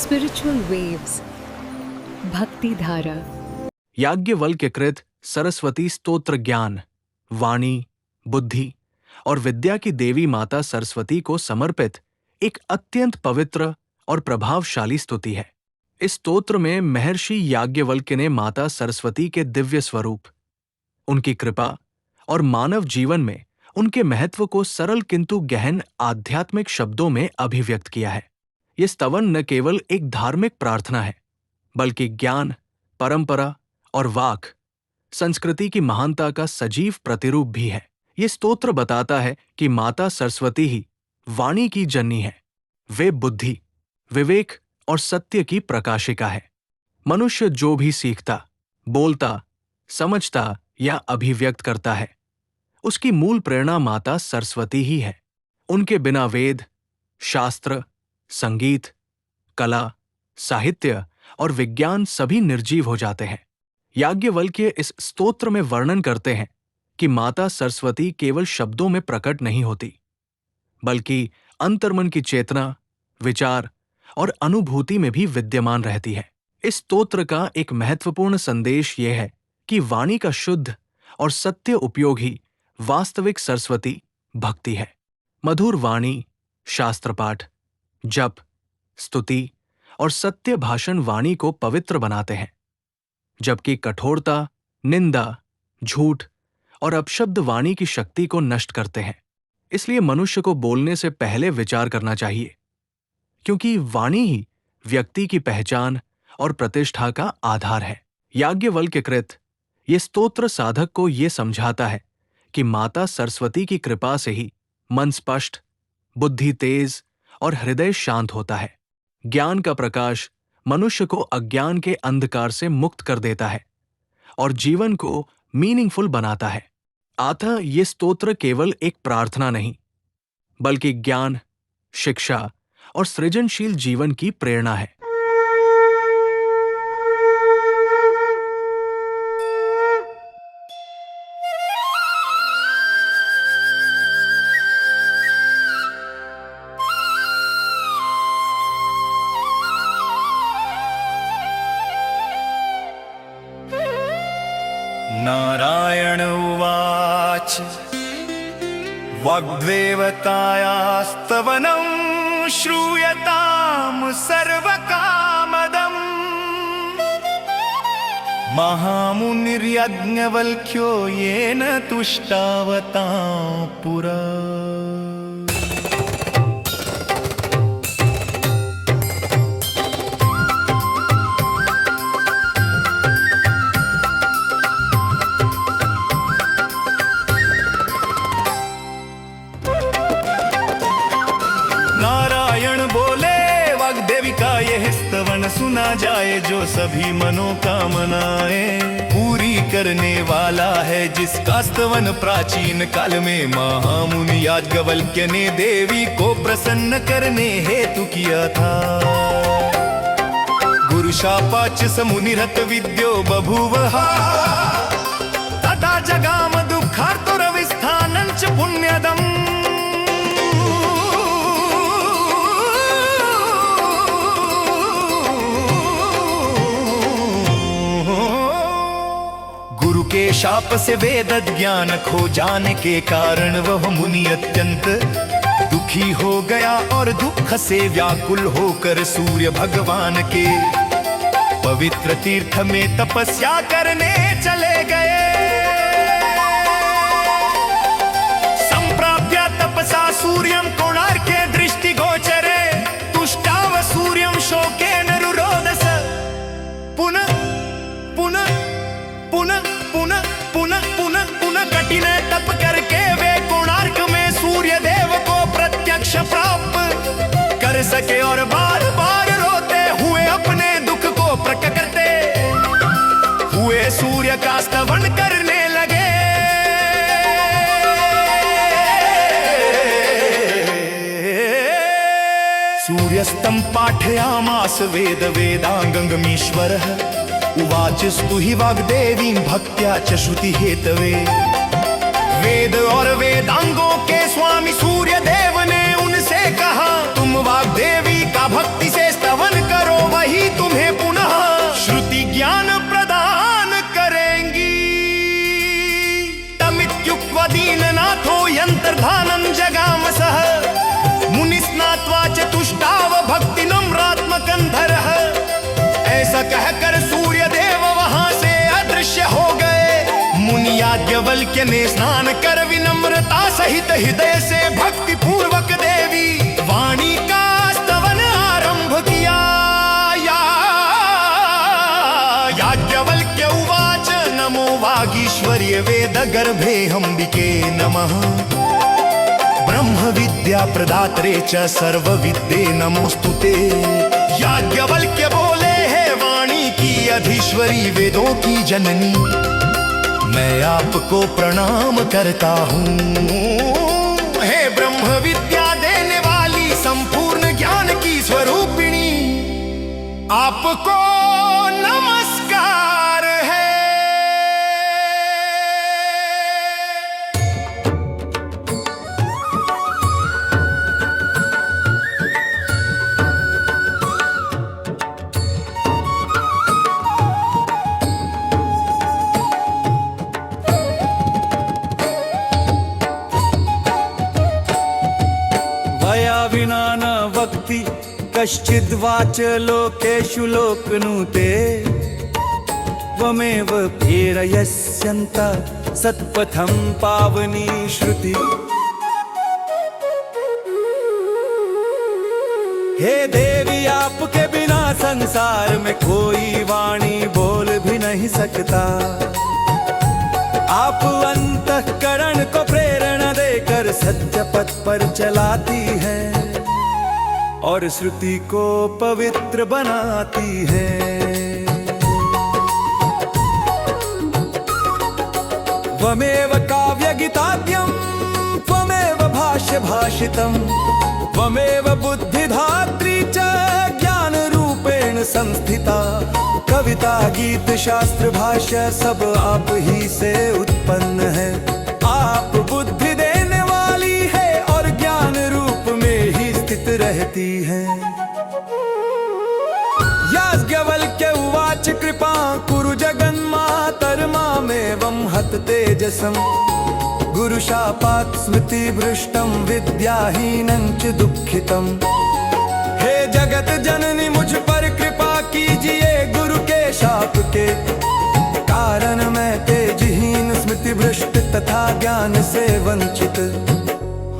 Spiritual waves. भक्ति धारा। याज्ञवल्क्य कृत सरस्वती स्तोत्र ज्ञान, वाणी, बुद्धि और विद्या की देवी माता सरस्वती को समर्पित एक अत्यंत पवित्र और प्रभावशाली स्तुति है। इस स्तोत्र में महर्षि याज्ञवल्क्य ने माता सरस्वती के दिव्य स्वरूप, उनकी कृपा और मानव जीवन में उनके महत्व को सरल किंतु गहन आध्यात्मिक शब्दों में अभिव्यक्त किया है। यह स्तवन न केवल एक धार्मिक प्रार्थना है, बल्कि ज्ञान, परंपरा और वाक संस्कृति की महानता का सजीव प्रतिरूप भी है। ये स्तोत्र बताता है कि माता सरस्वती ही वाणी की जननी है। वे बुद्धि, विवेक और सत्य की प्रकाशिका है। मनुष्य जो भी सीखता, बोलता, समझता या अभिव्यक्त करता है, उसकी मूल प्रेरणा माता सरस्वती ही है। उनके बिना वेद, शास्त्र, संगीत, कला, साहित्य और विज्ञान सभी निर्जीव हो जाते हैं। याज्ञवल्क्य इस स्तोत्र में वर्णन करते हैं कि माता सरस्वती केवल शब्दों में प्रकट नहीं होती, बल्कि अंतर्मन की चेतना, विचार और अनुभूति में भी विद्यमान रहती है। इस स्तोत्र का एक महत्वपूर्ण संदेश यह है कि वाणी का शुद्ध और सत्य उपयोग ही वास्तविक सरस्वती भक्ति है। मधुर वाणी, शास्त्र पाठ, जप, स्तुति और सत्य भाषण वाणी को पवित्र बनाते हैं, जबकि कठोरता, निंदा, झूठ और अपशब्द वाणी की शक्ति को नष्ट करते हैं। इसलिए मनुष्य को बोलने से पहले विचार करना चाहिए, क्योंकि वाणी ही व्यक्ति की पहचान और प्रतिष्ठा का आधार है। याज्ञवल्क्य कृत ये स्तोत्र साधक को ये समझाता है कि माता सरस्वती की कृपा से ही मन स्पष्ट, बुद्धि तेज और हृदय शांत होता है। ज्ञान का प्रकाश मनुष्य को अज्ञान के अंधकार से मुक्त कर देता है और जीवन को मीनिंगफुल बनाता है। अतः ये स्तोत्र केवल एक प्रार्थना नहीं, बल्कि ज्ञान, शिक्षा और सृजनशील जीवन की प्रेरणा है। नारायण उवाच वाग्देवतायास्तवनं श्रूयतां सर्वकामदम् महामुनिर्यज्ञवल्क्यो येन तुष्टावतां पुरा। स्तवन सुना जाए जो सभी मनोकामनाएं पूरी करने वाला है, जिसका स्तवन प्राचीन काल में महामुनि याज्ञवल्क्य ने देवी को प्रसन्न करने हेतु किया था। गुरु शापाच समुनिरत विद्यो बभूवः तदा जगाम दुःखार्तुरविस्थानं च पुण्यदम्। के शाप से वेद ज्ञान खो जाने के कारण वह मुनि अत्यंत दुखी हो गया और दुख से व्याकुल होकर सूर्य भगवान के पवित्र तीर्थ में तपस्या करने चले गए। संप्राप्य तपसा सूर्यं कोणार्के दृष्टिगोचरे तुष्टाव सूर्यं शोकेन रुरोदस। पुनः पुनः पुनः पुनः पुनः पुनः पुनः कठिन तप करके वे कोणार्क में सूर्य देव को प्रत्यक्ष प्राप्त कर सके और बार बार रोते हुए अपने दुख को प्रकट करते हुए सूर्य का स्तवन करने लगे। सूर्यस्तं पाठयामास वेद वेदांगमीश्वरः उवाच स्तुहि वाग्देवीं भक्त्या च श्रुति हेतवे। वेद और वेदांगों के स्वामी सूर्य देव ने उनसे कहा, तुम वाग्देवी का भक्ति से स्तवन करो। याज्ञवल्क्य ने स्नान कर विनम्रता सहित हृदय से भक्ति पूर्वक देवी वाणी का स्तवन आरंभ किया। याज्ञवल्क्य उवाच नमो वागीश्वर्य वेद गर्भे अंबिके नमः ब्रह्म विद्या प्रदात्रे च सर्व विद्ये नमोस्तुते। याज्ञवल्क्य बोले है वाणी की अधीश्वरी वेदों की जननी, मैं आपको प्रणाम करता हूँ। हे ब्रह्म विद्या देने वाली संपूर्ण ज्ञान की स्वरूपिणी, आपको नमस्कार है। विना न वक्ति कश्चिद्वाच लोकेषु लोकनुते त्वमेव प्रेरयस्यन्त सत्पथं पावनी श्रुति। हे देवी आपके बिना संसार में कोई वाणी बोल भी नहीं सकता। आप अंतःकरण को प्रेरणा देकर सत्य पथ पर चलाती है और श्रुति को पवित्र बनाती है। त्वमेव काव्य गीताद्यं त्वमेव भाष्य भाषितं त्वमेव बुद्धिधात्री च ज्ञान रूपेण संस्थिता। कविता गीत शास्त्र भाष्य सब आप ही से उत्पन्न है। आप बुद्धि देने वाली है और ज्ञान रूप में ही स्थित रहती है। याज्ञवल्क्य उवाच कृपा कुरु जगन्मातर मामेवं हत तेजसं गुरुशापात् स्मृति भ्रष्टं विद्याहीनं च दुःखितम्। हे जगत जननी मुझ पर कृपा कीजिए, गुरु के शाप के कारण मैं तेजहीन स्मृति भ्रष्ट तथा ज्ञान से वंचित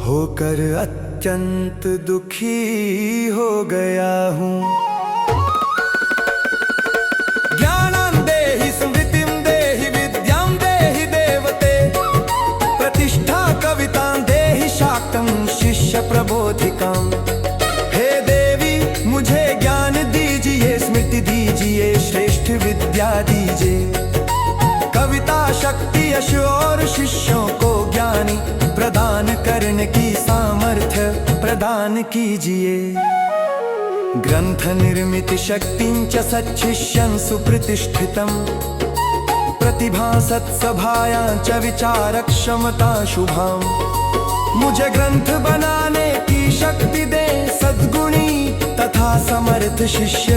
होकर अत्यंत दुखी हो गया हूँ। ज्ञानं देहि स्मृतिं देहि विद्यां देहि देवते प्रतिष्ठा कवितां देहि शाक्तं शिष्य प्रबोधिकां। मुझे ज्ञान दीजिए, स्मृति दीजिए, श्रेष्ठ विद्या दीजिए, कविता शक्ति यश और शिष्यों को ज्ञानी प्रदान करने की सामर्थ्य प्रदान कीजिए। ग्रंथ निर्मित शक्तिं च सच्छिष्यं सुप्रतिष्ठितं प्रतिभा सत्सभायां च विचार क्षमता शुभां। मुझे ग्रंथ बनाने की शक्ति दे, सद्गुणी तथा समर्थ शिष्य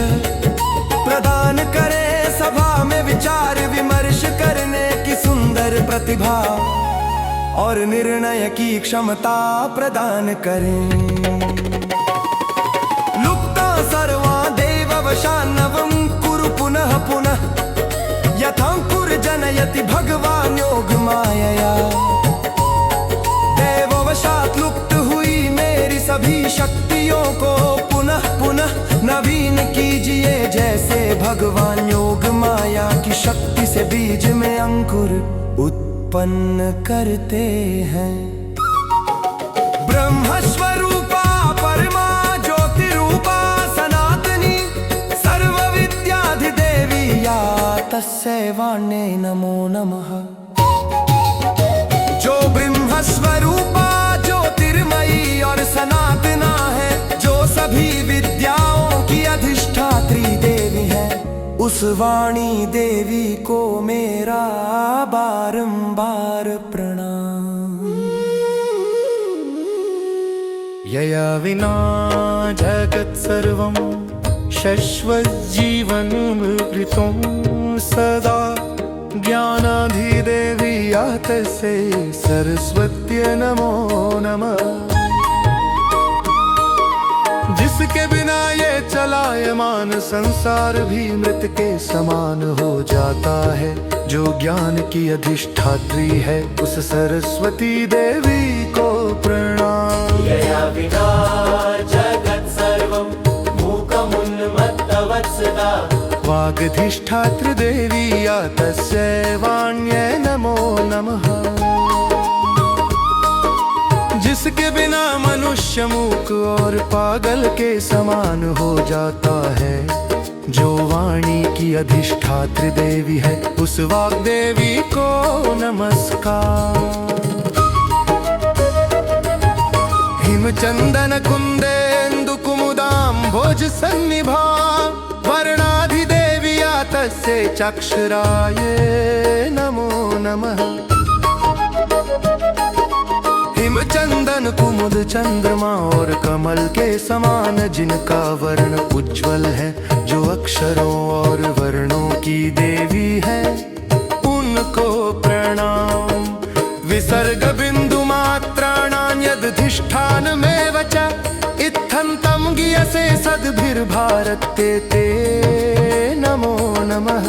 प्रदान करे। सभा में विचार विमर्श करने की सुंदर प्रतिभा और निर्णय की क्षमता प्रदान करें। लुप्ता सर्वा देववशान्नवं कुरु पुनः पुनः यथांकुर जनयति भगवान योग मायया। देववशात् लुप्त हुई मेरी सभी शक्तियों को पुनः पुनः नवीन कीजिए, जैसे भगवान योग माया की शक्ति से बीज में अंकुर उत्पन्न करते हैं। ब्रह्मस्वरूपा परमा ज्योतिरूपा सनातनी सर्व विद्याधिदेवी या तस्यै वाण्यै नमो नमः। जो ब्रह्मस्वरूपा ज्योतिर्मयी और सनातना है, जो सभी विद्याओं की अधिष्ठात्री देवी है, उस वाणी देवी को मेरा बारंबार प्रणाम। यया विना जगत् सर्वं शश्वत जीवनमृतं सदा ज्ञानाधिदेवी या तस्यै सरस्वत्यै नमो नमः। जिसके बिना ये चलायमान संसार भी मृत के समान हो जाता है। जो ज्ञान की अधिष्ठात्री है उस सरस्वती देवी को प्रणाम। यया विना जगत् सर्वं मूकमुन्मत्तवत्सदा। वागधिष्ठात्र देवी या तस्यै वाण्यै नमो नमः। जिसके बिना मनुष्य मूक और पागल के समान हो जाता है। जो वाणी की अधिष्ठात्री देवी है उस वाग्देवी को नमस्कार। हिमचंदन कुंदेन्दु कुमुदाम भोज सन्निभा। वर्णाधिदेवी या तस्यै चक्षुराये नमो नमः। हिमचंदन कुमुद चंद्रमा और कमल के समान जिनका वर्ण उज्जवल है। जो अक्षरों और वर्णों की देवी है उनको प्रणाम। विसर्ग बिंदु मात्राणां यदधिष्ठानमेव च। इत्थन्तं गीयसे सद्भिर्भारते ते नमो नमः।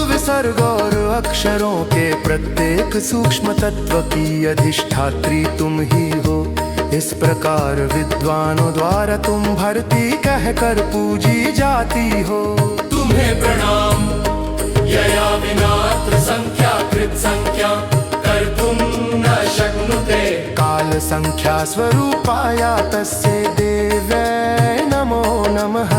विसर्ग और अक्षरों के प्रत्येक सूक्ष्म तत्व की अधिष्ठात्री तुम ही हो। इस प्रकार विद्वानों द्वारा तुम भरती कहकर पूजी जाती हो। तुम्हें प्रणाम यया विनात्र संख्या कृत संख्या कर्तुं न शक्नुते। काल संख्या स्वरूपाया तस्यै देव्यै नमो नमः।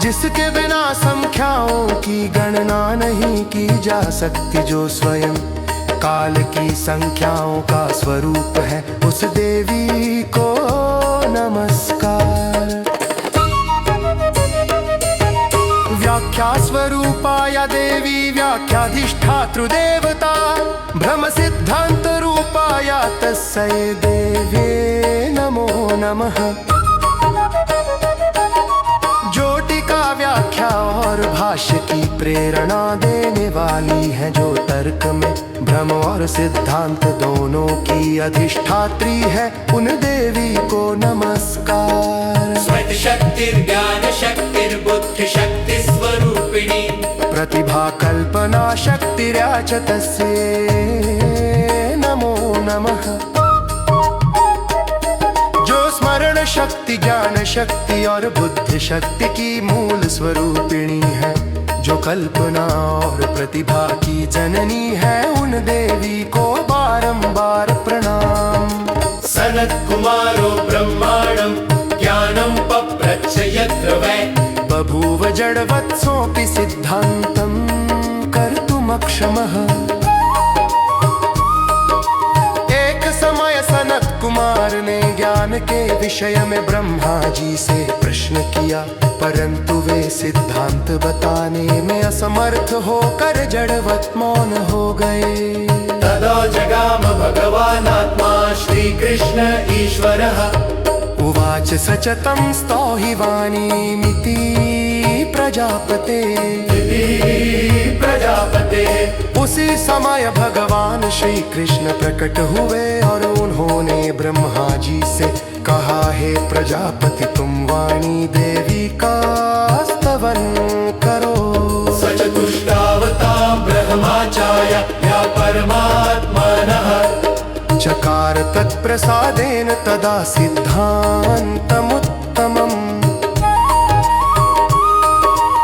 जिसके बिना संख्याओं की गणना नहीं की जा सकती। जो स्वयं काल की संख्याओं का स्वरूप है उस देवी को नमस्कार। व्याख्या स्वरूपाया देवी व्याख्याधिष्ठातृ देवता। ब्रह्म सिद्धांत रूपाया तस्यै देवे नमो नमः। व्याख्या और भाष्य की प्रेरणा देने वाली है। जो तर्क में ब्रह्म और सिद्धांत दोनों की अधिष्ठात्री है उन देवी को नमस्कार। स्मृति शक्ति ज्ञान शक्ति बुद्धि शक्ति स्वरूपिणी। प्रतिभा कल्पना शक्तिर्याच तस्यै नमो नमः। स्मरण शक्ति ज्ञान शक्ति और बुद्धि शक्ति की मूल स्वरूपिणी है। जो कल्पना और प्रतिभा की जननी है उन देवी को बारंबार प्रणाम। सनत कुमारो ब्रह्मांडं ज्ञानं पप्रच्छ यत्र वै। बभूव जड़वत्सोऽपि सिद्धान्तं कर्तुमक्षमः। सनत कुमार ने ज्ञान के विषय में ब्रह्मा जी से प्रश्न किया। परंतु वे सिद्धांत बताने में असमर्थ होकर जड़वत मौन हो गए। तदा जगाम भगवानात्मा श्री कृष्ण ईश्वरः। उवाच सचतं स्तौहि वाणीमिति प्रजापते। उसी समय भगवान श्री कृष्ण प्रकट हुए और उन्होंने ब्रह्मा जी से कहा, हे प्रजापति तुम वाणी देवी का स्तवन करो। सचतुष्टावता ब्रह्माचार्य या परमात्मनः। चकार तत्प्रसादेन तदा सिद्धान्तमुत्तमम्।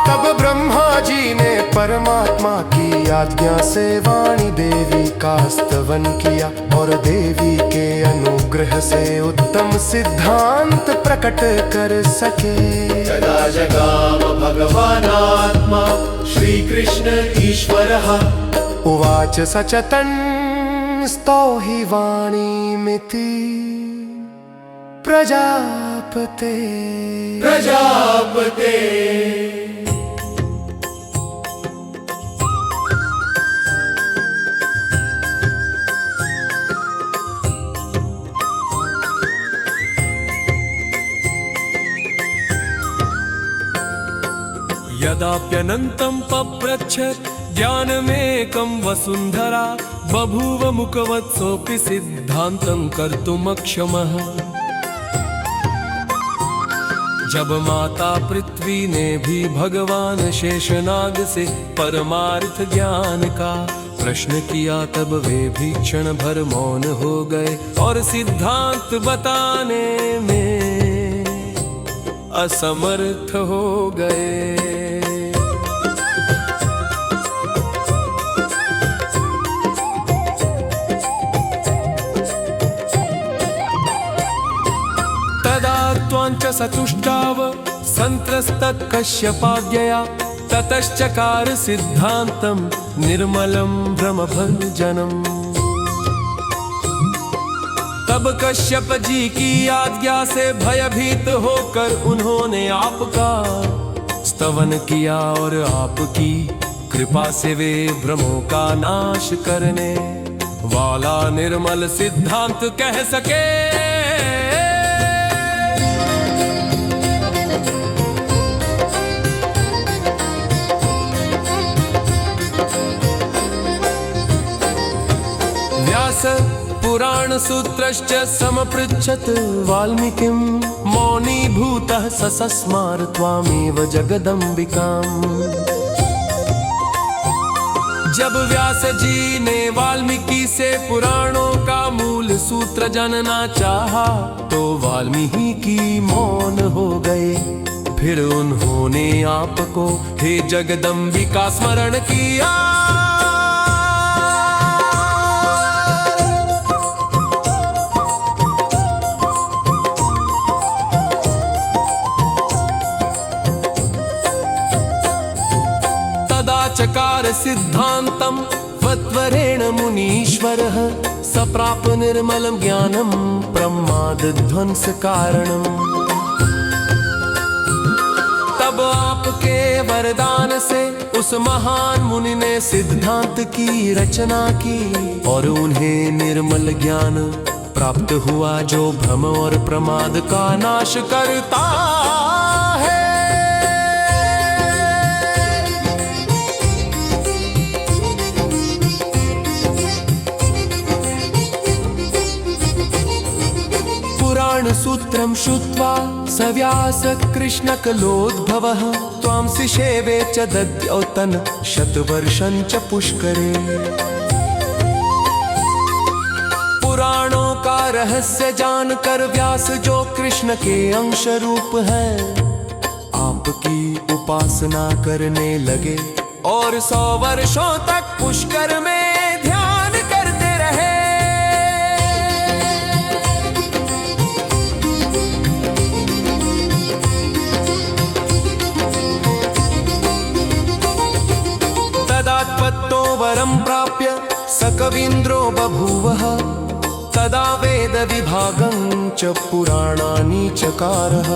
तब ब्रह्मा जी ने परमात्मा की आज्ञा से वाणी देवी का स्तवन किया और देवी के अनुग्रह से उत्तम सिद्धांत प्रकट कर सके। तदा जगाम भगवानात्मा श्री कृष्ण ईश्वरः। उवाच सचतन् स्तौहि वाणीमिति प्रजापते। यदाप्यनन्तं पप्रच्छ ज्ञानमेकं वसुन्धरा। बभूव मुखवत्सोऽपि सिद्धान्तं कर्तुमक्षमः। जब माता पृथ्वी ने भी भगवान शेषनाग से परमार्थ ज्ञान का प्रश्न किया, तब वे भी क्षण भर मौन हो गए और सिद्धांत बताने में असमर्थ हो गए। तदा त्वाञ्च सतुष्टाव संत्रस्तत् कश्यपाज्ञया, ततश्चकार सिद्धांतं निर्मलं भ्रमभंजनम्। तब कश्यप जी की आज्ञा से भयभीत होकर उन्होंने आपका स्तवन किया और आपकी कृपा से वे भ्रमों का नाश करने वाला निर्मल सिद्धांत कह सके। व्यास पुराण सूत्रश्च समपृच्छत् वाल्मीकिं, मौनी भूतः ससस्मार त्वामेव जगदम्बिकाम्। जब व्यास जी ने वाल्मीकि से पुराणों का मूल सूत्र जानना चाहा, तो वाल्मीकि मौन हो गए। फिर उन्होंने आपको हे जगदम्बिका स्मरण किया। चकार सिद्धांतं वत्वरेण मुनीश्वरः, सप्राप निर्मलं ज्ञानं प्रमाद ध्वंस कारणम्। तब आपके वरदान से उस महान मुनि ने सिद्धांत की रचना की और उन्हें निर्मल ज्ञान प्राप्त हुआ, जो भ्रम और प्रमाद का नाश करता है। सूत्रं श्रुत्वा स व्यास कृष्णकलोद्भवः, त्वां शिशेवे च दद्यौ तन् शतवर्षं च पुष्करे। पुराणों का रहस्य जानकर व्यास जो कृष्ण के अंश रूप है, आपकी उपासना करने लगे और 100 वर्षों तक पुष्कर में ध्यान करते रहे। तत्तो वरं प्राप्य स कवीन्द्रो बभूवः, तदा वेद विभागं च पुराणानि चकारः।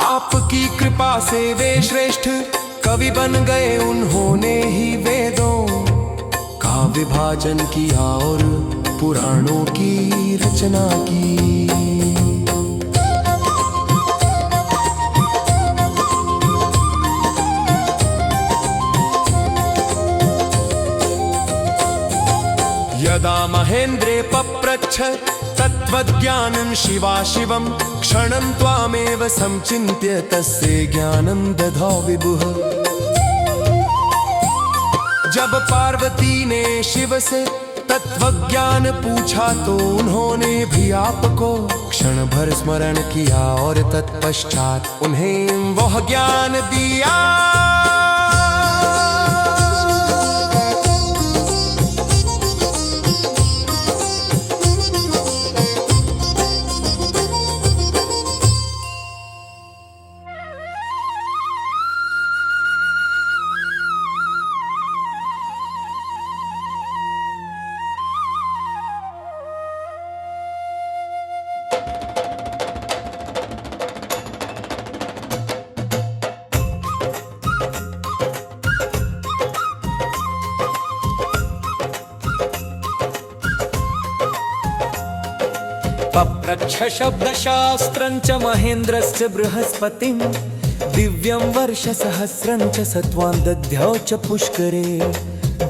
आपकी कृपा से वे श्रेष्ठ कवि बन गए, उन्होंने ही वेदों का विभाजन किया और पुराणों की रचना की। यदा महेन्द्रे पप्रच्छ तत्त्वज्ञानं शिवाशिवं, क्षणं त्वामेव संचिन्त्य तस्य ज्ञानं दधौ विभुः। जब पार्वती ने शिव से तत्वज्ञान पूछा, तो उन्होंने भी आपको क्षण भर स्मरण किया और तत्पश्चात उन्हें वह ज्ञान दिया। पप्रच्छ शब्दशास्त्रं च महेन्द्रस्य बृहस्पतिं, दिव्यं वर्षसहस्रं च सत्त्वां दध्यौ च पुष्करे।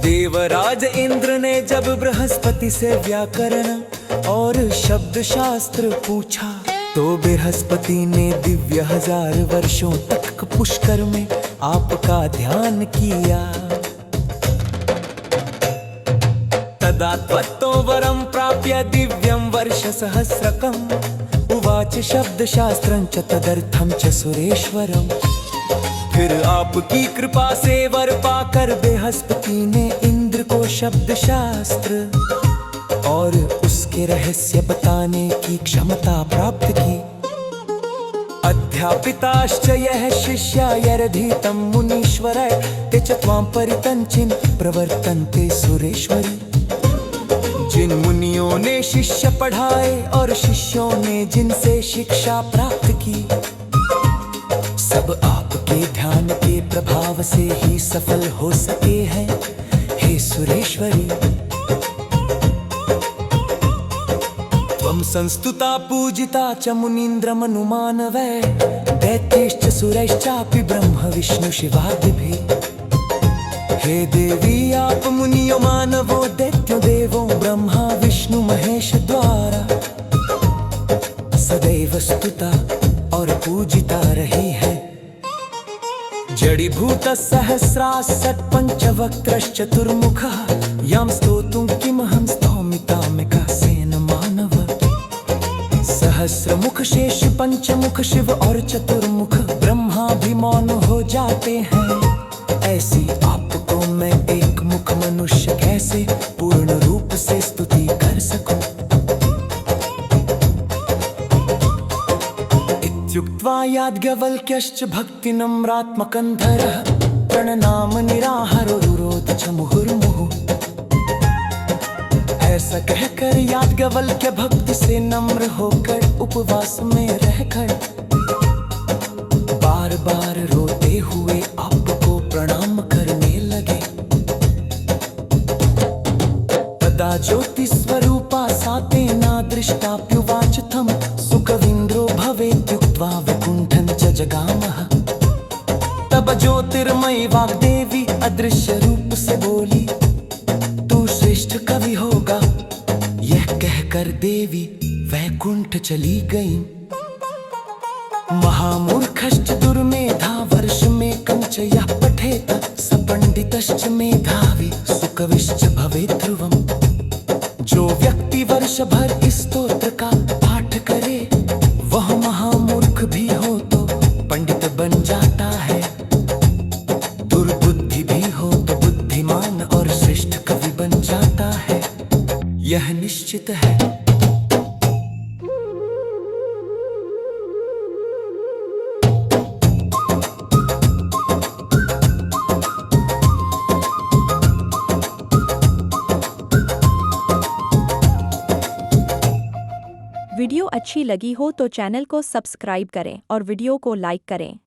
देवराज इंद्र ने जब बृहस्पति से व्याकरण और शब्द शास्त्र पूछा, तो बृहस्पति ने दिव्य 1000 वर्षों तक पुष्कर में आपका ध्यान किया। तदा त्वत्तो वरं प्राप्य दिव्यं वर्षसहस्रकम्, उवाच शब्दशास्त्रं च तदर्थं च सुरेश्वरम्। फिर आपकी कृपा से वर पाकर बृहस्पति ने इंद्र को शब्द शास्त्र और उसके रहस्य बताने की क्षमता प्राप्त की। अध्यापिताश्च यः शिष्या यरधीतं मुनीश्वरै, ते च त्वां परितञ्चिन् प्रवर्तन्ते सुरेश्वरी। जिन मुनियों ने शिष्य पढ़ाए और शिष्यों ने जिनसे शिक्षा प्राप्त की, सब आपके ध्यान के प्रभाव से ही सफल हो सके हैं, हे सुरेश्वरी। त्वं संस्तुता पूजिता च मुनीन्द्र मनुमानवै, दैत्यैश्च सुरैश्चापि ब्रह्म विष्णु शिवादिभिः। हे देवी आप मुनियो मानवो दैत्यो देवो ब्रह्मा विष्णु महेश द्वारा सदैव स्तुता और पूजिता रही है। जड़ीभूत सहस्रासत् पंचवक्त्रश्चतुर्मुखः, यां स्तोतुं किमहं स्तौमि तामिकासेन मानव। सहस्रमुख शेष पंचमुख शिव और चतुर्मुख ब्रह्मा भी मौन हो जाते हैं। ऐसी आपको मैं एक मुख मनुष्य कैसे पूर्ण रूप से स्तुति कर सकूं। इत्युक्त्वा याज्ञवल्क्यश्च भक्तिनम्रात्मकन्धरः, प्रणनाम निराहरो रुरोध च मुहुर्मुहुः। ऐसा कहकर याज्ञवल्क्य भक्ति से नम्र होकर उपवास में रहकर बार बार रोते हुए आपको प्रणाम करने लगे। तदा ज्योति स्वरूपा सा तेना दृष्टाप्युवाच तं, सुकवीन्द्रो भवेत्युक्त्वा वैकुण्ठं च जगामः। तब ज्योतिर्मयी वाग्देवी अदृश्य रूप से बोली, तू श्रेष्ठ कवि होगा। यह कहकर देवी वैकुंठ चली गई। महामूर्खश्च दुर्मेधा वर्ष में कंच यः पठेत, स पंडितश्च मेधावी सुकविश्च भवेत् ध्रुवम्। जो व्यक्ति वर्ष भर इस स्तोत्र का पाठ करे, वह महामूर्ख भी हो तो पंडित बन जाता है। दुर्बुद्धि भी हो तो बुद्धिमान और श्रेष्ठ कवि बन जाता है, यह निश्चित है। वीडियो अच्छी लगी हो तो चैनल को सब्सक्राइब करें और वीडियो को लाइक करें।